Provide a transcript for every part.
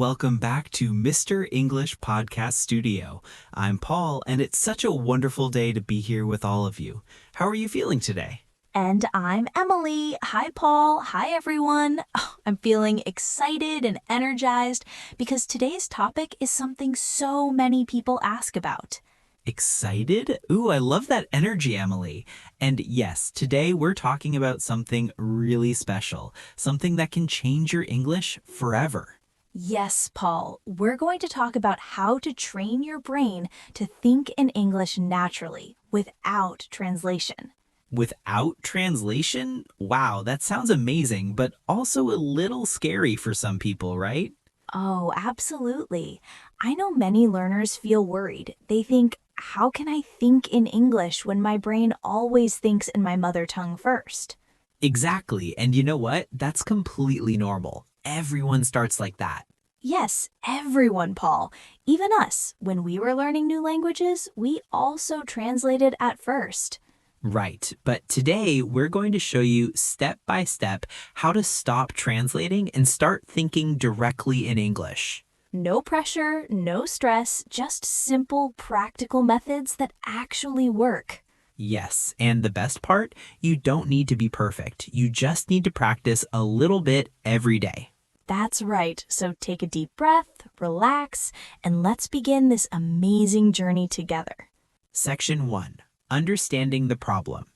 welcome back to Mr. English Podcast Studio. I'm Paul, and it's such a wonderful day to be here with all of you. How are you feeling today? And I'm Emily. Hi, Paul. Hi, everyone. Oh, I'm feeling excited and energized because today's topic is something so many people ask about. Excited? Ooh, I love that energy, Emily. And yes, today we're talking about something really special, something that can change your English forever. Yes, Paul, we're going to talk about how to train your brain to think in English naturally without translation. Without translation? Wow, that sounds amazing, but also a little scary for some people, right? Oh, absolutely. I know many learners feel worried. They think, how can I think in English when my brain always thinks in my mother tongue first? Exactly, and you know what? That's completely normal. Everyone starts like that. Yes, everyone, Paul. Even us. When we were learning new languages, we also translated at first. Right, but today we're going to show you step by step how to stop translating and start thinking directly in English. No pressure, no stress, just simple, practical methods that actually work. Yes, and the best part, you don't need to be perfect. You just need to practice a little bit every day. That's right. So take a deep breath, relax, and let's begin this amazing journey together. Section 1. Understanding the problem.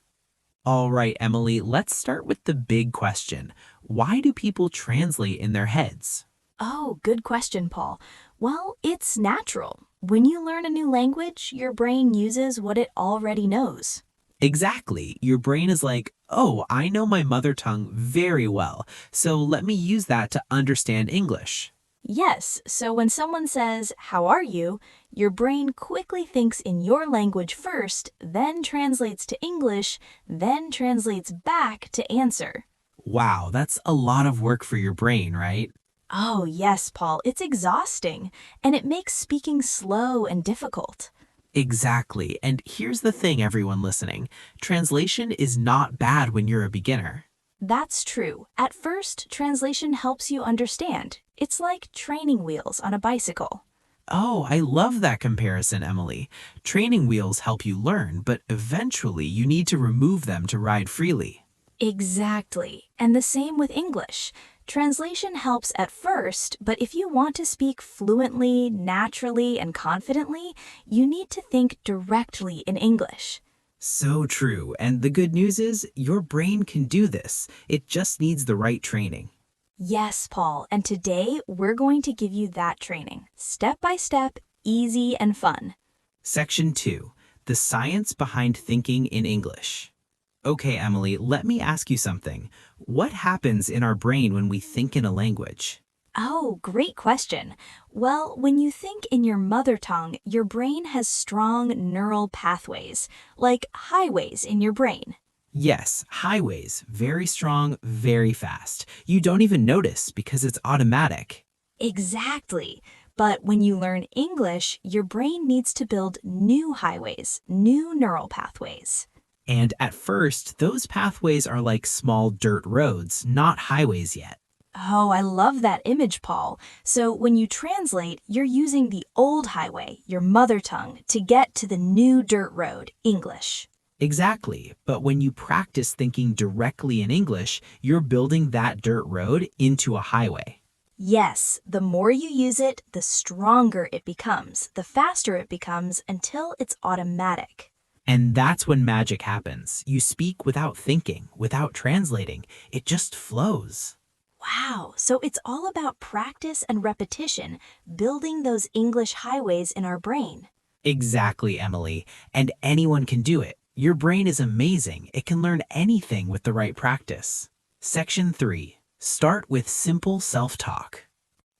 All right, Emily, let's start with the big question. Why do people translate in their heads? Oh, good question, Paul. Well, it's natural. When you learn a new language, your brain uses what it already knows. Exactly. Your brain is like, oh, I know my mother tongue very well, so let me use that to understand English. Yes, so when someone says, "How are you?" your brain quickly thinks in your language first, then translates to English, then translates back to answer. Wow, that's a lot of work for your brain, right? Oh, yes, Paul, it's exhausting, and it makes speaking slow and difficult. Exactly. And here's the thing, everyone listening. Translation is not bad when you're a beginner. That's true. At first, translation helps you understand. It's like training wheels on a bicycle. Oh, I love that comparison, Emily. Training wheels help you learn, but eventually you need to remove them to ride freely. Exactly. And the same with English. Translation helps at first, but if you want to speak fluently, naturally, and confidently, you need to think directly in English. So true. And the good news is your brain can do this. It just needs the right training. Yes, Paul, and today we're going to give you that training, step by step, easy and fun. Section 2. The science behind thinking in English. Okay, Emily, let me ask you something. What happens in our brain when we think in a language? Oh, great question. Well, when you think in your mother tongue, your brain has strong neural pathways, like highways in your brain. Yes, highways, very strong, very fast. You don't even notice because it's automatic. Exactly. But when you learn English, your brain needs to build new highways, new neural pathways. And at first, those pathways are like small dirt roads, not highways yet. Oh, I love that image, Paul. So when you translate, you're using the old highway, your mother tongue, to get to the new dirt road, English. Exactly, but when you practice thinking directly in English, you're building that dirt road into a highway. Yes, the more you use it, the stronger it becomes, the faster it becomes until it's automatic. And that's when magic happens. You speak without thinking, without translating. It just flows. Wow, so it's all about practice and repetition, building those English highways in our brain. Exactly, Emily. And anyone can do it. Your brain is amazing. It can learn anything with the right practice. Section 3. Start with simple self-talk.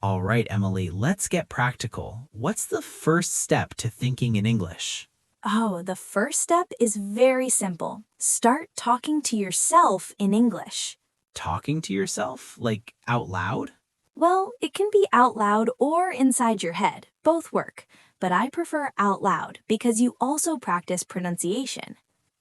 All right, Emily, let's get practical. What's the first step to thinking in English? Oh, the first step is very simple. Start talking to yourself in English. Talking to yourself? Like out loud? Well, it can be out loud or inside your head. Both work. But I prefer out loud because you also practice pronunciation.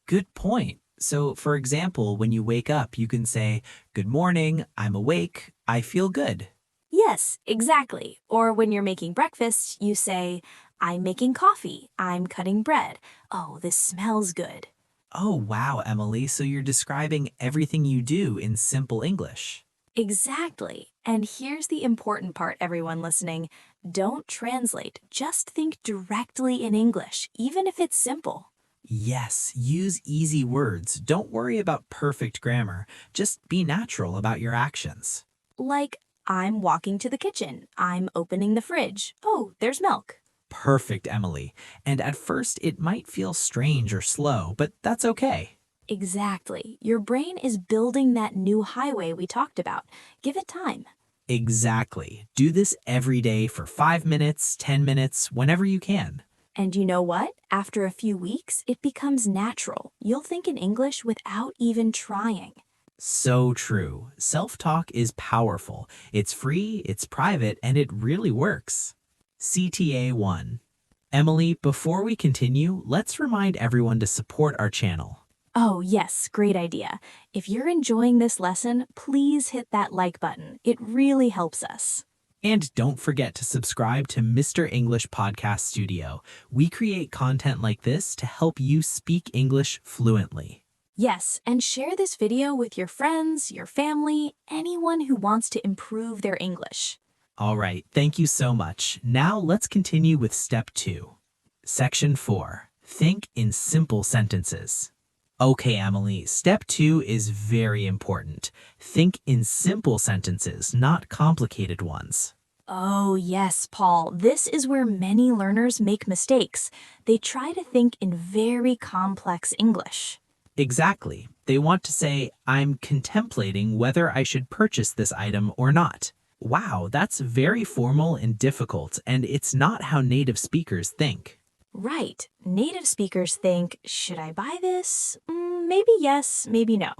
Good point. So, for example, when you wake up, you can say, "Good morning, I'm awake, I feel good." Yes, exactly. Or when you're making breakfast, you say, I'm making coffee. I'm cutting bread. Oh, this smells good. Oh, wow, Emily, so you're describing everything you do in simple English. Exactly. And here's the important part, everyone listening. Don't translate. Just think directly in English, even if it's simple. Yes, use easy words. Don't worry about perfect grammar. Just be natural about your actions. Like, I'm walking to the kitchen. I'm opening the fridge. Oh, there's milk. Perfect, Emily. And at first, it might feel strange or slow, but that's okay. Exactly. Your brain is building that new highway we talked about. Give it time. Exactly. Do this every day for 5 minutes, 10 minutes, whenever you can. And you know what? After a few weeks, it becomes natural. You'll think in English without even trying. So true. Self-talk is powerful. It's free, it's private, and it really works. CTA 1. Emily, before we continue, let's remind everyone to support our channel. Oh, yes, great idea. If you're enjoying this lesson, please hit that like button. It really helps us. And don't forget to subscribe to Mr. English Podcast Studio. We create content like this to help you speak English fluently. Yes, and share this video with your friends, your family, anyone who wants to improve their English. All right, thank you so much. Now let's continue with step 2. Section 4. Think in simple sentences. Okay, Emily, step 2 is very important. Think in simple sentences, not complicated ones. Oh, yes, Paul. This is where many learners make mistakes. They try to think in very complex English. Exactly. They want to say, I'm contemplating whether I should purchase this item or not. Wow, that's very formal and difficult, and it's not how native speakers think. Right. Native speakers think, should I buy this? Maybe yes, maybe no.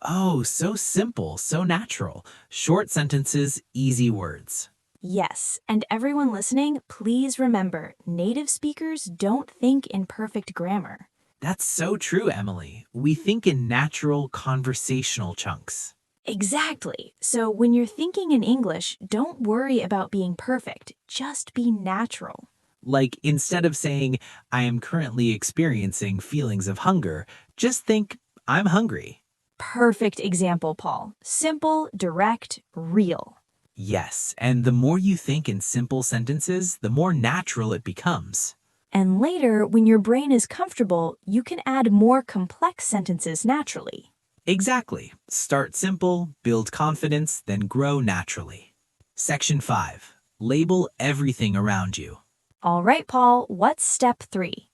Oh, so simple, so natural. Short sentences, easy words. Yes, and everyone listening, please remember, native speakers don't think in perfect grammar. That's so true, Emily. We think in natural, conversational chunks. Exactly. So when you're thinking in English, don't worry about being perfect. Just be natural. Like, instead of saying, I am currently experiencing feelings of hunger, just think, I'm hungry. Perfect example, Paul. Simple, direct, real. Yes, and the more you think in simple sentences, the more natural it becomes. And later, when your brain is comfortable, you can add more complex sentences naturally. Exactly. Start simple, build confidence, then grow naturally. Section 5. Label everything around you. All right, Paul, what's step 3?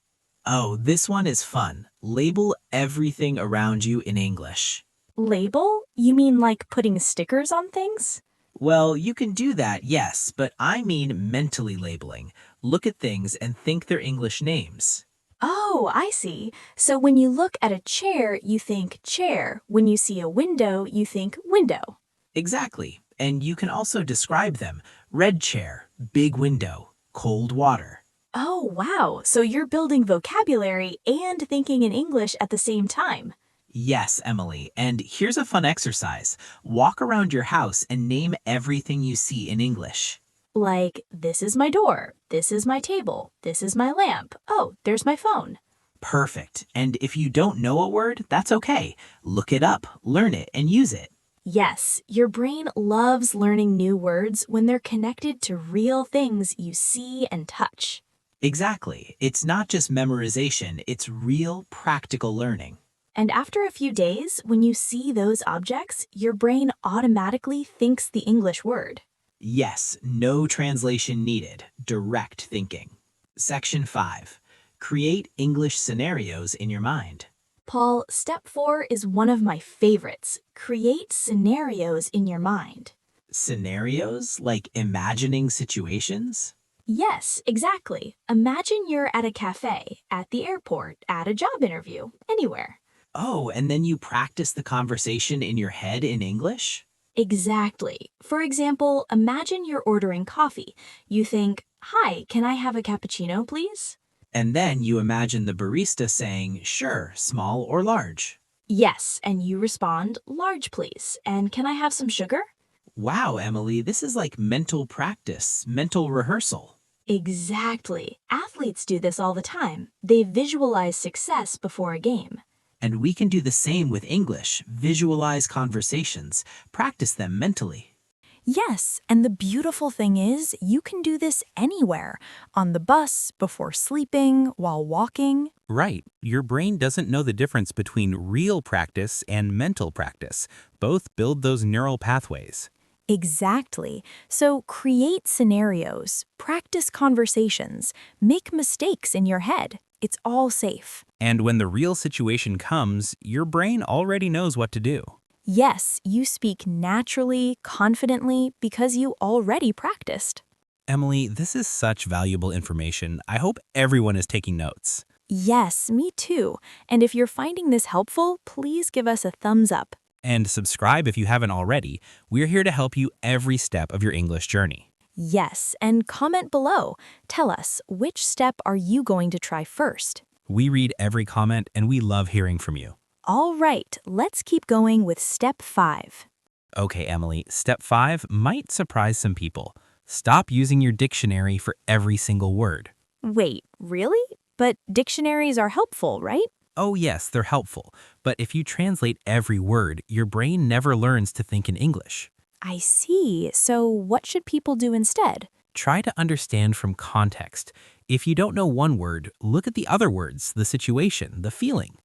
Oh, this one is fun. Label everything around you in English. Label? You mean like putting stickers on things? Well, you can do that, yes, but I mean mentally labeling. Look at things and think their English names. Oh, I see. So when you look at a chair, you think chair. When you see a window, you think window. Exactly. And you can also describe them. Red chair, big window, cold water. Oh, wow. So you're building vocabulary and thinking in English at the same time. Yes, Emily. And here's a fun exercise. Walk around your house and name everything you see in English. Like, this is my door. This is my table. This is my lamp. Oh, there's my phone. Perfect. And if you don't know a word, that's okay. Look it up, learn it, and use it. Yes, your brain loves learning new words when they're connected to real things you see and touch. Exactly. It's not just memorization, it's real, practical learning. And after a few days, when you see those objects, your brain automatically thinks the English word. Yes, no translation needed. Direct thinking. Section 5. Create English scenarios in your mind. Paul, step 4 is one of my favorites. Create scenarios in your mind. Scenarios like imagining situations? Yes, exactly. Imagine you're at a cafe, at the airport, at a job interview, anywhere. Oh, and then you practice the conversation in your head in English? Exactly. For example, imagine you're ordering coffee. You think, hi, can I have a cappuccino, please? And then you imagine the barista saying, sure, small or large. Yes, and you respond, large, please. And can I have some sugar? Wow, Emily, this is like mental practice, mental rehearsal. Exactly. Athletes do this all the time. They visualize success before a game. And we can do the same with English, visualize conversations, practice them mentally. Yes, and the beautiful thing is, you can do this anywhere on the bus, before sleeping, while walking. Right. Your brain doesn't know the difference between real practice and mental practice. Both build those neural pathways. Exactly. So create scenarios, practice conversations, make mistakes in your head. It's all safe. And when the real situation comes, your brain already knows what to do. Yes, you speak naturally, confidently, because you already practiced. Emily, this is such valuable information. I hope everyone is taking notes. Yes, me too. And if you're finding this helpful, please give us a thumbs up. And subscribe if you haven't already. We're here to help you every step of your English journey. Yes, and comment below. Tell us, which step are you going to try first? We read every comment and we love hearing from you. All right, let's keep going with step 5. Okay, Emily, step 5 might surprise some people. Stop using your dictionary for every single word. Wait, really? But dictionaries are helpful, right? Oh yes, they're helpful, but if you translate every word, your brain never learns to think in English. I see. So what should people do instead? Try to understand from context. If you don't know one word, look at the other words, the situation, the feeling.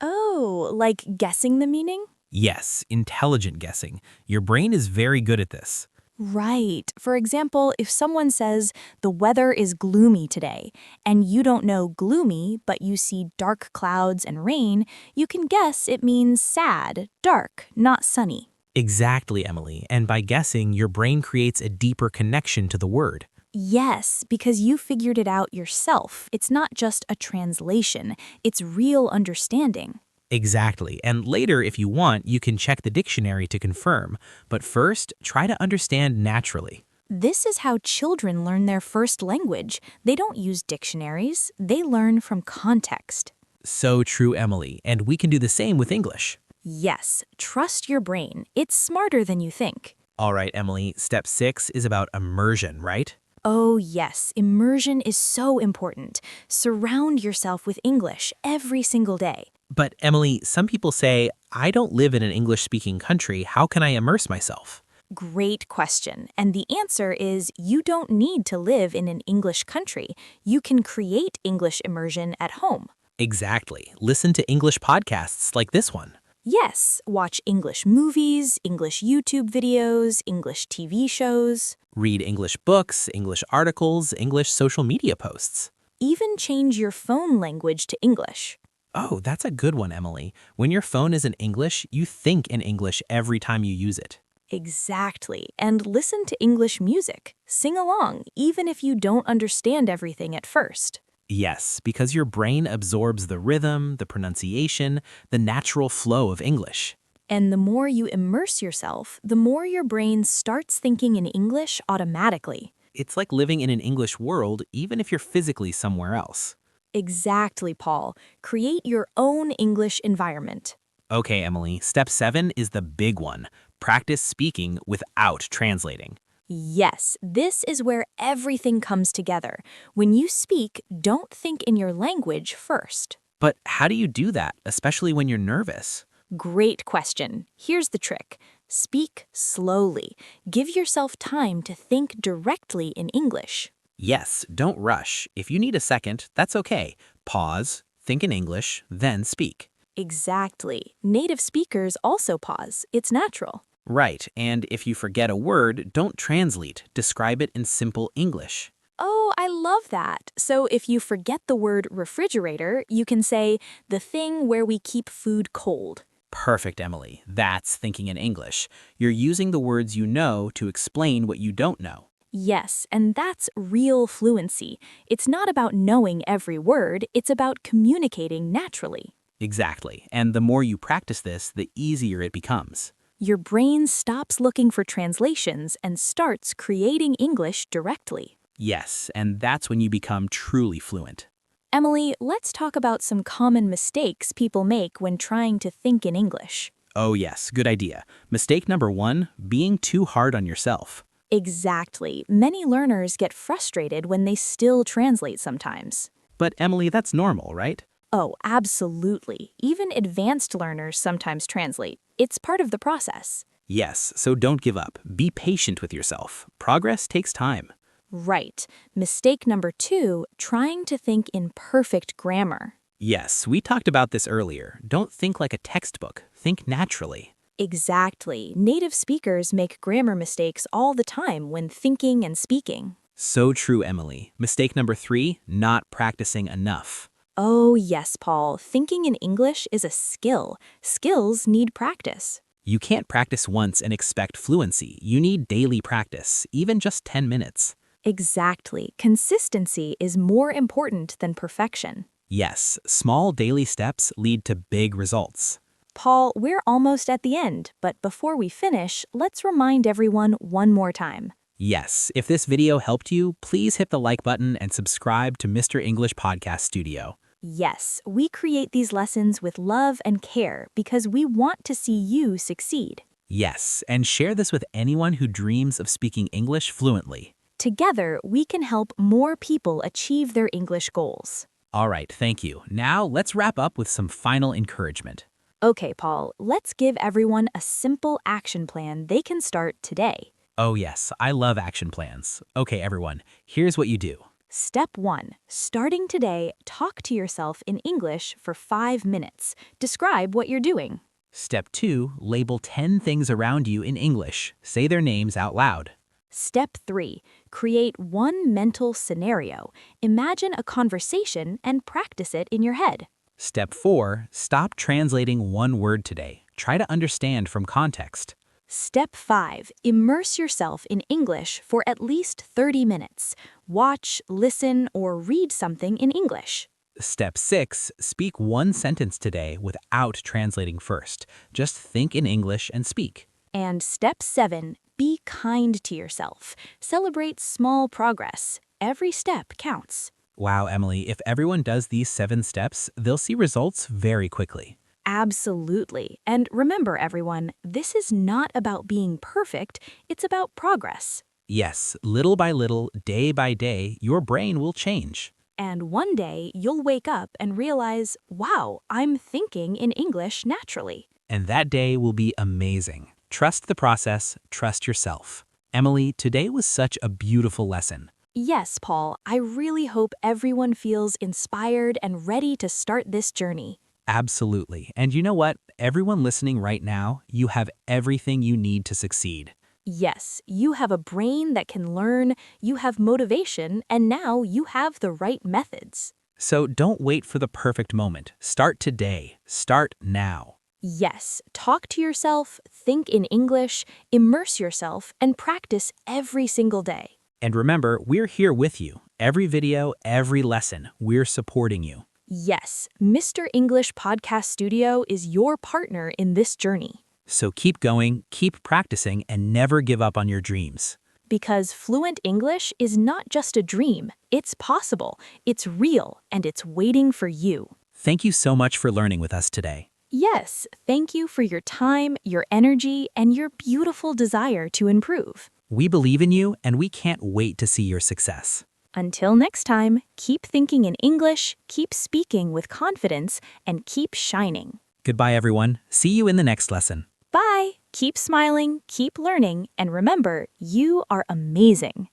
Oh, like guessing the meaning? Yes, intelligent guessing. Your brain is very good at this. Right. For example, if someone says, the weather is gloomy today, and you don't know gloomy, but you see dark clouds and rain, you can guess it means sad, dark, not sunny. Exactly, Emily, and by guessing, your brain creates a deeper connection to the word. Yes, because you figured it out yourself. It's not just a translation, it's real understanding. Exactly, and later, if you want, you can check the dictionary to confirm. But first, try to understand naturally. This is how children learn their first language. They don't use dictionaries, they learn from context. So true, Emily, and we can do the same with English. Yes, trust your brain. It's smarter than you think. All right, Emily, step 6 is about immersion, right? Oh, yes, immersion is so important. Surround yourself with English every single day. But Emily, some people say, I don't live in an English-speaking country, how can I immerse myself? Great question. And the answer is you don't need to live in an English country. You can create English immersion at home. Exactly. Listen to English podcasts like this one. Yes, watch English movies, English YouTube videos, English TV shows. Read English books, English articles, English social media posts. Even change your phone language to English. Oh, that's a good one, Emily. When your phone is in English, you think in English every time you use it. Exactly. And listen to English music. Sing along, even if you don't understand everything at first. Yes, because your brain absorbs the rhythm, the pronunciation, the natural flow of English. And the more you immerse yourself, the more your brain starts thinking in English automatically. It's like living in an English world, even if you're physically somewhere else. Exactly, Paul. Create your own English environment. Okay, Emily, step 7 is the big one. Practice speaking without translating. Yes, this is where everything comes together. When you speak, don't think in your language first. But how do you do that, especially when you're nervous? Great question. Here's the trick. Speak slowly. Give yourself time to think directly in English. Yes, don't rush. If you need a second, that's okay. Pause, think in English, then speak. Exactly. Native speakers also pause. It's natural. Right, and if you forget a word, don't translate. Describe it in simple English. Oh, I love that. So if you forget the word refrigerator, you can say, the thing where we keep food cold. Perfect, Emily. That's thinking in English. You're using the words you know to explain what you don't know. Yes, and that's real fluency. It's not about knowing every word, it's about communicating naturally. Exactly, and the more you practice this, the easier it becomes. Your brain stops looking for translations and starts creating English directly. Yes, and that's when you become truly fluent. Emily, let's talk about some common mistakes people make when trying to think in English. Oh yes, good idea. Mistake number 1, being too hard on yourself. Exactly. Many learners get frustrated when they still translate sometimes. But Emily, that's normal, right? Oh, absolutely. Even advanced learners sometimes translate. It's part of the process. Yes, so don't give up. Be patient with yourself. Progress takes time. Right. Mistake number 2, trying to think in perfect grammar. Yes, we talked about this earlier. Don't think like a textbook. Think naturally. Exactly. Native speakers make grammar mistakes all the time when thinking and speaking. So true, Emily. Mistake number 3, not practicing enough. Oh, yes, Paul. Thinking in English is a skill. Skills need practice. You can't practice once and expect fluency. You need daily practice, even just 10 minutes. Exactly. Consistency is more important than perfection. Yes, small daily steps lead to big results. Paul, we're almost at the end, but before we finish, let's remind everyone one more time. Yes, if this video helped you, please hit the like button and subscribe to Mr. English Podcast Studio. Yes, we create these lessons with love and care because we want to see you succeed. Yes, and share this with anyone who dreams of speaking English fluently. Together, we can help more people achieve their English goals. All right, thank you. Now let's wrap up with some final encouragement. Okay, Paul, let's give everyone a simple action plan they can start today. Oh yes, I love action plans. Okay, everyone, here's what you do. Step 1. Starting today, talk to yourself in English for 5 minutes. Describe what you're doing. Step 2, label 10 things around you in English. Say their names out loud. Step 3. Create one mental scenario. Imagine a conversation and practice it in your head. Step 4, stop translating one word today. Try to understand from context. Step 5. Immerse yourself in English for at least 30 minutes. Watch, listen, or read something in English. Step 6, speak one sentence today without translating first. Just think in English and speak. And Step 7. Be kind to yourself. Celebrate small progress. Every step counts. Wow, Emily, if everyone does these 7 steps, they'll see results very quickly. Absolutely. And remember, everyone, this is not about being perfect, it's about progress. Yes, little by little, day by day, your brain will change. And one day, you'll wake up and realize, wow, I'm thinking in English naturally. And that day will be amazing. Trust the process, trust yourself. Emily, today was such a beautiful lesson. Yes, Paul, I really hope everyone feels inspired and ready to start this journey. Absolutely. And you know what? Everyone listening right now, you have everything you need to succeed. Yes, you have a brain that can learn, you have motivation, and now you have the right methods. So don't wait for the perfect moment. Start today. Start now. Yes, talk to yourself, think in English, immerse yourself, and practice every single day. And remember, we're here with you. Every video, every lesson, we're supporting you. Yes, Mr. English Podcast Studio is your partner in this journey. So keep going, keep practicing, and never give up on your dreams. Because fluent English is not just a dream, it's possible, it's real, and it's waiting for you. Thank you so much for learning with us today. Yes, thank you for your time, your energy, and your beautiful desire to improve. We believe in you, and we can't wait to see your success. Until next time, keep thinking in English, keep speaking with confidence, and keep shining. Goodbye, everyone. See you in the next lesson. Bye! Keep smiling, keep learning, and remember, you are amazing.